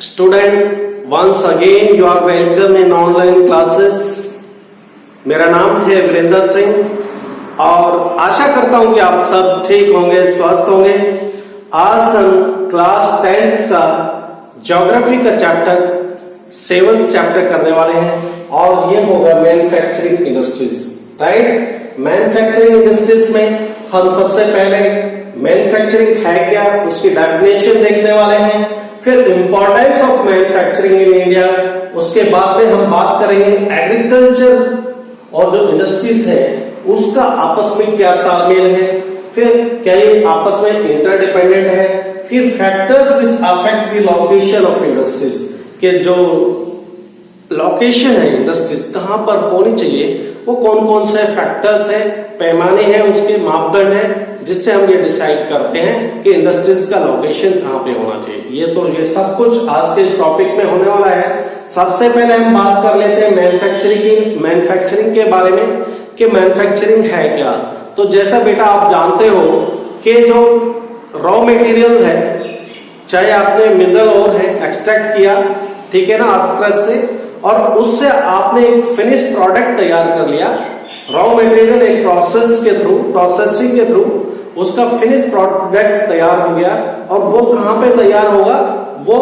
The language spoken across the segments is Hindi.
Student once again you are welcome in online classes. मेरा नाम है वीरेंद्र सिंह और आशा करता हूं कि आप सब ठीक होंगे, स्वस्थ होंगे। आज हम क्लास 10th का ज्योग्राफी का चैप्टर 7th चैप्टर करने वाले हैं और ये होगा manufacturing industries. Right, manufacturing industries में हम सबसे पहले मैन्युफैक्चरिंग है क्या उसकी डेफिनेशन देखने वाले हैं, फिर importance of manufacturing in India, उसके बाद में हम बात करेंगे एग्रीकल्चर और जो इंडस्ट्रीज है उसका आपस में क्या तालमेल है, फिर क्या ये आपस में इंटरडिपेंडेंट है, फिर factors which affect the location of industries के जो लोकेशन है इंडस्ट्रीज कहां पर होनी चाहिए, वो कौन कौन से फैक्टर्स है, पैमाने हैं, उसके मापदंड है जिससे हम ये डिसाइड करते हैं कि इंडस्ट्रीज का लोकेशन कहां पे होना चाहिए। ये सब कुछ आज के इस टॉपिक में होने वाला है। सबसे पहले हम बात कर लेते हैं मैन्युफैक्चरिंग के बारे में कि मैन्युफैक्चरिंग है क्या। तो जैसा बेटा आप जानते हो कि जो रॉ मटेरियल है, चाहे आपने मिनरल ओर है एक्सट्रैक्ट किया, ठीक है ना, अर्थक्रस्ट से, और उससे आपने एक फिनिश प्रोडक्ट तैयार कर लिया। रॉ मटेरियल एक प्रोसेसिंग के थ्रू उसका फिनिश प्रोडक्ट तैयार हो गया और वो कहां पे तैयार होगा, वो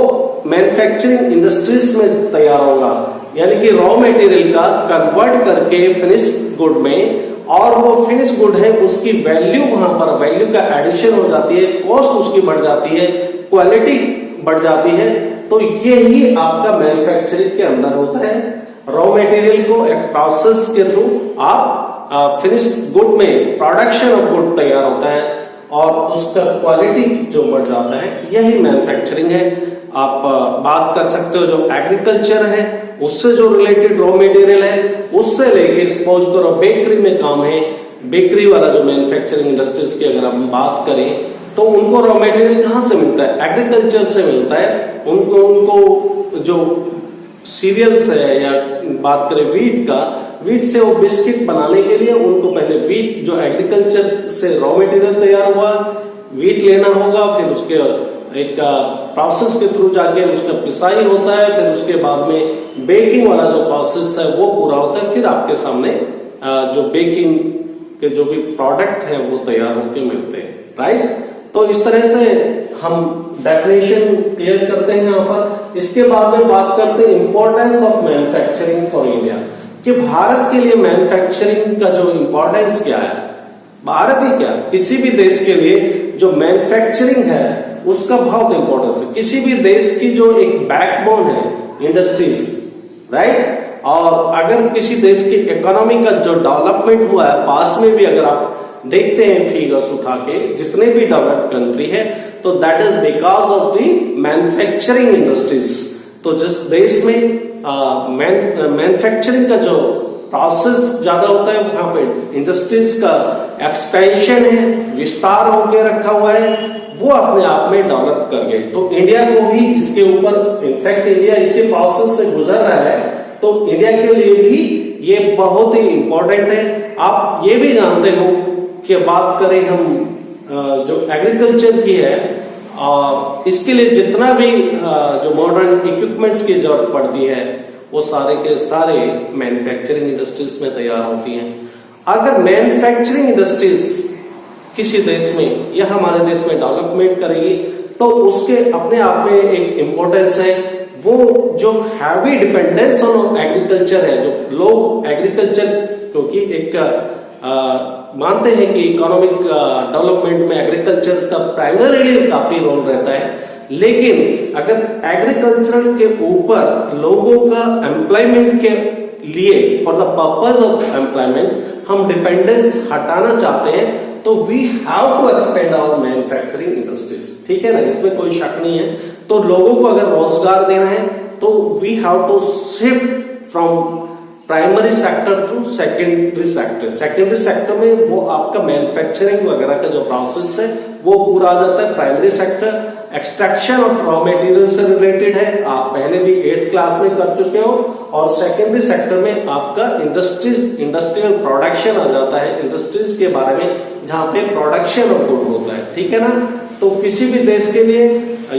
मैन्युफैक्चरिंग इंडस्ट्रीज में तैयार होगा। यानी कि रॉ मटेरियल का कन्वर्ट करके फिनिश गुड में, और वो फिनिश गुड है उसकी वैल्यू वहां पर वैल्यू का एडिशन हो जाती है, कॉस्ट उसकी बढ़ जाती है, क्वालिटी बढ़ जाती है। तो ये ही आपका मैन्युफैक्चरिंग के अंदर होता है। रॉ मटेरियल को एक प्रोसेस के थ्रू आप फिनिश गुड में प्रोडक्शन ऑफ गुड तैयार होता है और उसका क्वालिटी जो बढ़ जाता है, यही मैन्युफैक्चरिंग है। आप बात कर सकते हो जो एग्रीकल्चर है उससे जो रिलेटेड रॉ मटेरियल है, उससे लेके सपोज करो बेकरी में काम है, बेकरी वाला जो मैन्युफैक्चरिंग इंडस्ट्रीज की अगर हम बात करें तो उनको रॉ मटेरियल कहां से मिलता है, एग्रीकल्चर से मिलता है। उनको जो सीरियल्स है या बात करें वीट से वो बिस्किट बनाने के लिए उनको पहले वीट जो एग्रीकल्चर से रॉ मटेरियल तैयार हुआ, वीट लेना होगा, फिर उसके एक प्रोसेस के थ्रू जाके उसका पिसाई होता है, फिर उसके बाद में बेकिंग वाला जो प्रोसेस है वो पूरा होता है, फिर आपके सामने जो बेकिंग के जो भी प्रोडक्ट है वो तैयार होकर मिलते हैं। राइट, तो इस तरह से हम डेफिनेशन क्लियर करते हैं यहाँ पर। इसके बाद में बात करते हैं importance of manufacturing for India, कि भारत के लिए मैन्युफैक्चरिंग का जो इंपॉर्टेंस क्या है। भारत ही क्या, किसी भी देश के लिए जो मैन्युफैक्चरिंग है उसका बहुत इंपॉर्टेंस है। किसी भी देश की जो एक बैकबोन है इंडस्ट्रीज, राइट, और अगर किसी देश की इकोनॉमी का जो डेवलपमेंट हुआ है पास्ट में भी अगर आप देखते हैं फिगर्स उठा के, जितने भी डेवलप्ड कंट्री है, तो that is because of the manufacturing industries. तो जिस देश में मैन्युफैक्चरिंग का जो प्रोसेस ज्यादा होता है वहां पे इंडस्ट्रीज का एक्सपेंशन है, विस्तार होकर रखा हुआ है, वो अपने आप में डेवलप कर गए। तो इंडिया को भी इसके ऊपर, इनफैक्ट इंडिया इसी प्रोसेस से गुजर रहा है, तो इंडिया के लिए भी ये बहुत ही इंपॉर्टेंट है। आप ये भी जानते हो कि बात करें हम जो एग्रीकल्चर की है, इसके लिए जितना भी जो मॉडर्न इक्विपमेंट्स की जरूरत पड़ती है वो सारे के सारे मैन्युफैक्चरिंग इंडस्ट्रीज में तैयार होती हैं। अगर मैन्युफैक्चरिंग इंडस्ट्रीज किसी देश में या हमारे देश में डेवलपमेंट करेगी तो उसके अपने आप में एक इम्पोर्टेंस है। वो जो हैवी डिपेंडेंस ऑन एग्रीकल्चर है, जो लोग एग्रीकल्चर क्योंकि एक मानते हैं कि इकोनॉमिक डेवलपमेंट में एग्रीकल्चर का प्राइमरीली काफी रोल रहता है, लेकिन अगर एग्रीकल्चर के ऊपर लोगों का एम्प्लॉयमेंट के लिए, for the purpose of employment, हम डिपेंडेंस हटाना चाहते हैं तो we have to expand our manufacturing industries. ठीक है ना, इसमें कोई शक नहीं है। तो लोगों को अगर रोजगार देना है तो we have to shift from primary sector to secondary sector. Secondary sector में वो आपका मैन्युफैक्चरिंग वगैरह का जो प्रोसेस है वो पूरा आ जाता है। Primary sector extraction of raw material से रिलेटेड है, आप पहले भी 8th क्लास में कर चुके हो। और सेकेंडरी सेक्टर में आपका इंडस्ट्रियल प्रोडक्शन आ जाता है, इंडस्ट्रीज के बारे में जहां पे प्रोडक्शन ऑफ गुड होता है। ठीक है ना, तो किसी भी देश के लिए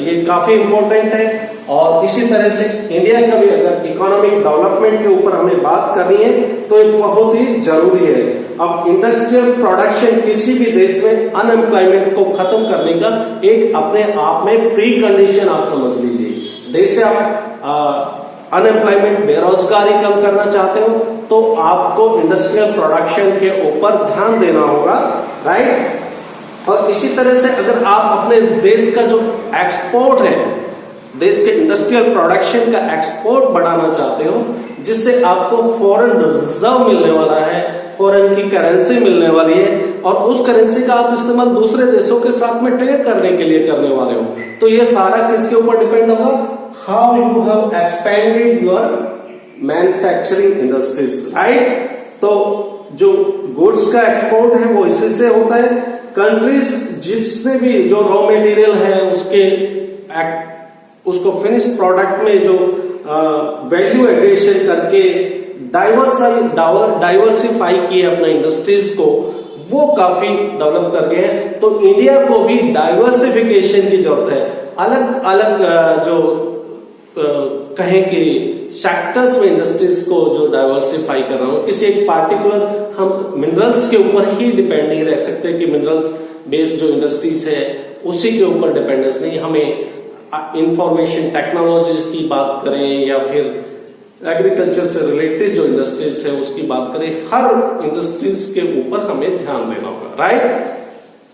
ये काफी इंपॉर्टेंट है। और इसी तरह से इंडिया का भी अगर इकोनॉमिक डेवलपमेंट के ऊपर हमें बात करनी है तो ये बहुत ही जरूरी है। अब इंडस्ट्रियल प्रोडक्शन किसी भी देश में अनएम्प्लॉयमेंट को खत्म करने का एक अपने आप में प्री कंडीशन आप समझ लीजिए। देश से आप अनएम्प्लॉयमेंट बेरोजगारी कम करना चाहते हो तो आपको इंडस्ट्रियल प्रोडक्शन के ऊपर ध्यान देना होगा, राइट। और इसी तरह से अगर आप अपने देश का जो एक्सपोर्ट है, देश के इंडस्ट्रियल प्रोडक्शन का एक्सपोर्ट बढ़ाना चाहते हो, जिससे आपको फॉरेन रिजर्व मिलने वाला है, फॉरेन की करेंसी मिलने वाली है और उस करेंसी का आप इस्तेमाल दूसरे देशों के साथ में ट्रेड करने के लिए करने वाले हो, तो ये सारा किसके ऊपर डिपेंड होगा? How you have expanded your manufacturing industries, right. तो जो गुड्स का एक्सपोर्ट है वो इसी से होता है। कंट्रीज जिसने भी जो रॉ मटेरियल है उसको फिनिश प्रोडक्ट में जो वैल्यू एडिशन करके डाइवर्सिफाई किए अपना इंडस्ट्रीज को, वो काफी डेवलप कर गए हैं। तो इंडिया को भी डाइवर्सिफिकेशन की जरूरत है। अलग अलग जो कहें कि सेक्टर्स में इंडस्ट्रीज को जो डाइवर्सिफाई कर रहा हूं, किसी एक पार्टिकुलर हम मिनरल्स के ऊपर ही डिपेंड नहीं रह सकते कि मिनरल्स बेस्ड जो इंडस्ट्रीज है उसी के ऊपर डिपेंडेंस नहीं, हमें इंफॉर्मेशन टेक्नोलॉजी की बात करें या फिर एग्रीकल्चर से रिलेटेड जो इंडस्ट्रीज है उसकी बात करें, हर इंडस्ट्रीज के ऊपर हमें ध्यान देना होगा, राइट।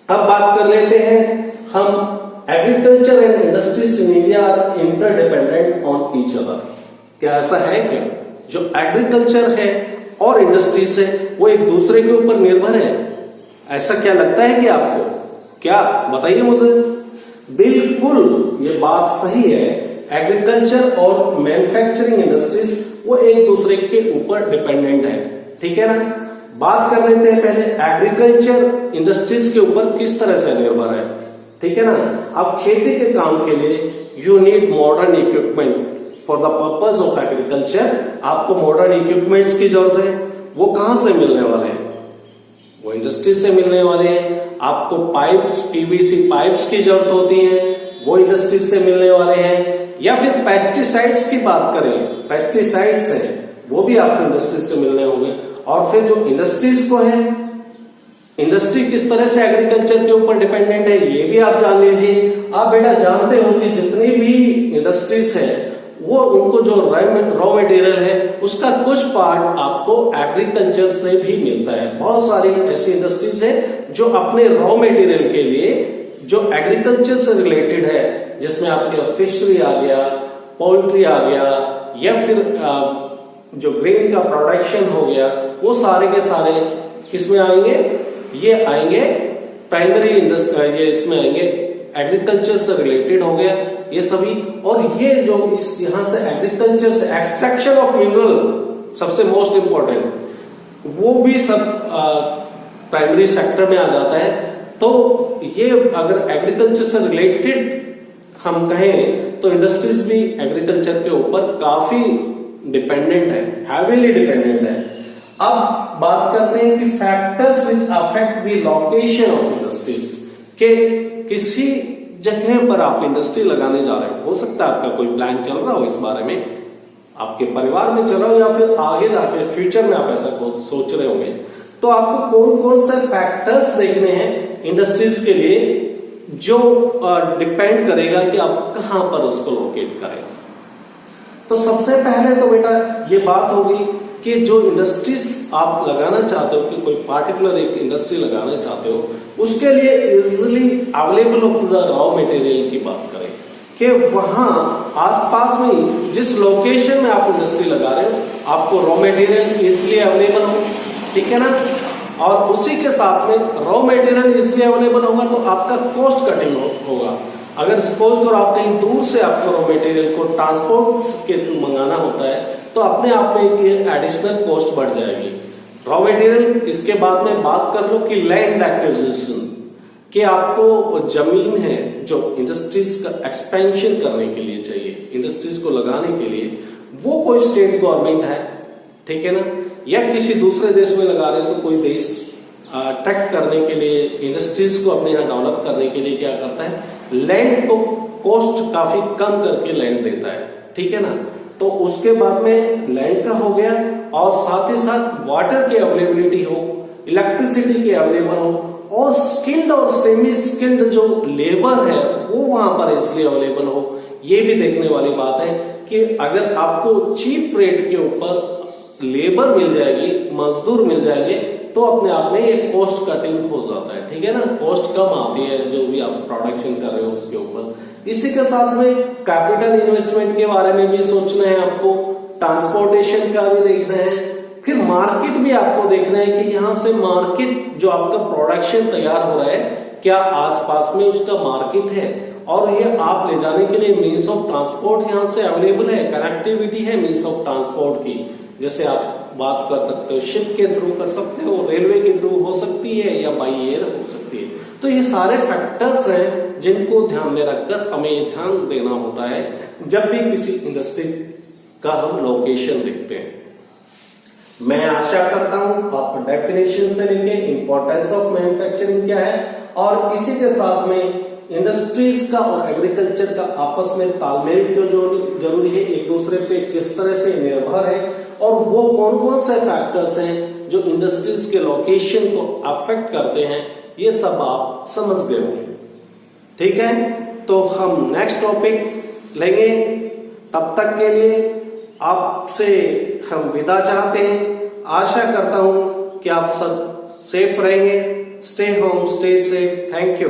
अब बात कर लेते हैं हम agriculture and industries in India are interdependent on each other. क्या ऐसा है क्या? जो एग्रीकल्चर है और इंडस्ट्रीज है वो एक दूसरे के ऊपर निर्भर है, ऐसा क्या लगता है कि आपको? क्या बताइए मुझे। बिल्कुल ये बात सही है। एग्रीकल्चर और मैन्युफैक्चरिंग इंडस्ट्रीज वो एक दूसरे के ऊपर डिपेंडेंट है, ठीक है ना। बात कर लेते हैं पहले एग्रीकल्चर इंडस्ट्रीज के ऊपर किस तरह से निर्भर है, ठीक है ना। अब खेती के काम के लिए you need modern equipment for the purpose of agriculture. आपको मॉडर्न इक्विपमेंट्स की जरूरत है, वो कहां से मिलने वाले हैं? वो इंडस्ट्री से मिलने वाले हैं। आपको पाइप्स, पीवीसी पाइप्स की जरूरत होती है, वो इंडस्ट्री से मिलने वाले हैं। या फिर पेस्टिसाइड्स की बात करें, पेस्टिसाइड्स है वो भी आपको इंडस्ट्री से मिलने होंगे। और फिर जो इंडस्ट्रीज को है, इंडस्ट्री किस तरह से एग्रीकल्चर के ऊपर डिपेंडेंट है ये भी आप जान लीजिए। आप बेटा जानते हो कि जितनी भी इंडस्ट्रीज है वो उनको जो रॉ मटेरियल है उसका कुछ पार्ट आपको एग्रीकल्चर से भी मिलता है। बहुत सारी ऐसी इंडस्ट्रीज है जो अपने रॉ मटेरियल के लिए जो एग्रीकल्चर से रिलेटेड है, जिसमें आपके फिशरी आ गया, पोल्ट्री आ गया, या फिर जो ग्रेन का प्रोडक्शन हो गया, वो सारे के सारे किसमें आएंगे? ये आएंगे प्राइमरी इंडस्ट्री, ये इसमें आएंगे एग्रीकल्चर से रिलेटेड हो गया ये सभी। और ये जो इस यहां से एग्रीकल्चर से एक्सट्रैक्शन ऑफ मिनरल सबसे मोस्ट इंपॉर्टेंट, वो भी सब प्राइमरी सेक्टर में आ जाता है। तो ये अगर एग्रीकल्चर से रिलेटेड हम कहें तो इंडस्ट्रीज भी एग्रीकल्चर के ऊपर काफी डिपेंडेंट है, हैवीली डिपेंडेंट है। अब बात करते हैं कि factors which affect the location of industries, के किसी जगह पर आप इंडस्ट्री लगाने जा रहे हो सकता है आपका कोई प्लान चल रहा हो इस बारे में, आपके परिवार में चल रहा हो या फिर आगे जाके फ्यूचर में आप ऐसा सोच रहे होंगे, तो आपको कौन कौन से फैक्टर्स देखने हैं इंडस्ट्रीज के लिए जो डिपेंड करेगा कि आप कहां पर उसको लोकेट करें। तो सबसे पहले तो बेटा ये बात होगी कि जो इंडस्ट्रीज आप लगाना चाहते हो, कि कोई पार्टिकुलर एक इंडस्ट्री लगाना चाहते हो, उसके लिए easily available of the raw material की बात करें कि वहां आसपास में जिस लोकेशन में आप इंडस्ट्री लगा रहे हो आपको रॉ मटेरियल इसलिए अवेलेबल हो, ठीक है ना। और उसी के साथ में रॉ मटेरियल इसलिए अवेलेबल होगा तो आपका कॉस्ट कटिंग होगा। अगर सपोज करो आप कहीं दूर से आपको रॉ मटेरियल को ट्रांसपोर्ट के थ्रू मंगाना होता है तो अपने आप में एक एडिशनल कॉस्ट बढ़ जाएगी। रॉ मटेरियल, इसके बाद में बात कर लो कि लैंड एक्विजिशन, कि आपको जमीन है जो इंडस्ट्रीज का एक्सपेंशन करने के लिए चाहिए, इंडस्ट्रीज को लगाने के लिए, वो कोई स्टेट गवर्नमेंट है, ठीक है ना, या किसी दूसरे देश में लगा रहे हो तो कोई देश अट्रैक्ट करने के लिए इंडस्ट्रीज को अपने यहाँ डेवलप करने के लिए क्या करता है, लैंड को कॉस्ट काफी कम करके लैंड देता है, ठीक है ना। तो उसके बाद में लैंड का हो गया, और साथ ही साथ वाटर की अवेलेबिलिटी हो, इलेक्ट्रिसिटी की अवेलेबल हो, और स्किल्ड और सेमी स्किल्ड जो लेबर है वो वहां पर इसलिए अवेलेबल हो। ये भी देखने वाली बात है कि अगर आपको चीप रेट के ऊपर लेबर मिल जाएगी, मजदूर मिल जाएंगे, तो अपने आप में ये कॉस्ट कटिंग हो जाता है, ठीक है ना। कॉस्ट कम आती है जो भी आप प्रोडक्शन कर रहे हो उसके ऊपर। इसी के साथ में कैपिटल इन्वेस्टमेंट के बारे में भी सोचना है आपको, ट्रांसपोर्टेशन का भी देखना है, फिर मार्केट भी आपको देखना है कि यहाँ से मार्केट जो आपका प्रोडक्शन तैयार हो रहा है क्या आसपास में उसका मार्केट है, और ये आप ले जाने के लिए मीन्स ऑफ ट्रांसपोर्ट यहाँ से अवेलेबल है, कनेक्टिविटी है मीन्स ऑफ ट्रांसपोर्ट की। जैसे आप बात कर सकते हो शिप के थ्रू कर सकते हो, रेलवे के थ्रू हो सकती है, या बाई एयर हो सकती है। तो ये सारे फैक्टर्स हैं जिनको ध्यान में रखकर हमें ध्यान देना होता है जब भी किसी इंडस्ट्री का हम लोकेशन देखते हैं। मैं आशा करता हूं आप डेफिनेशन से लेके इंपॉर्टेंस ऑफ मैन्युफैक्चरिंग क्या है, और इसी के साथ में इंडस्ट्रीज का और एग्रीकल्चर का आपस में तालमेल क्यों जरूरी है, एक दूसरे पे किस तरह से निर्भर है, और वो कौन कौन से फैक्टर्स हैं जो इंडस्ट्रीज के लोकेशन को अफेक्ट करते हैं, ये सब आप समझ गए होंगे, ठीक है। तो हम नेक्स्ट टॉपिक लेंगे, तब तक के लिए आपसे हम विदा चाहते हैं। आशा करता हूं कि आप सब सेफ रहेंगे। Stay home, stay safe. Thank you.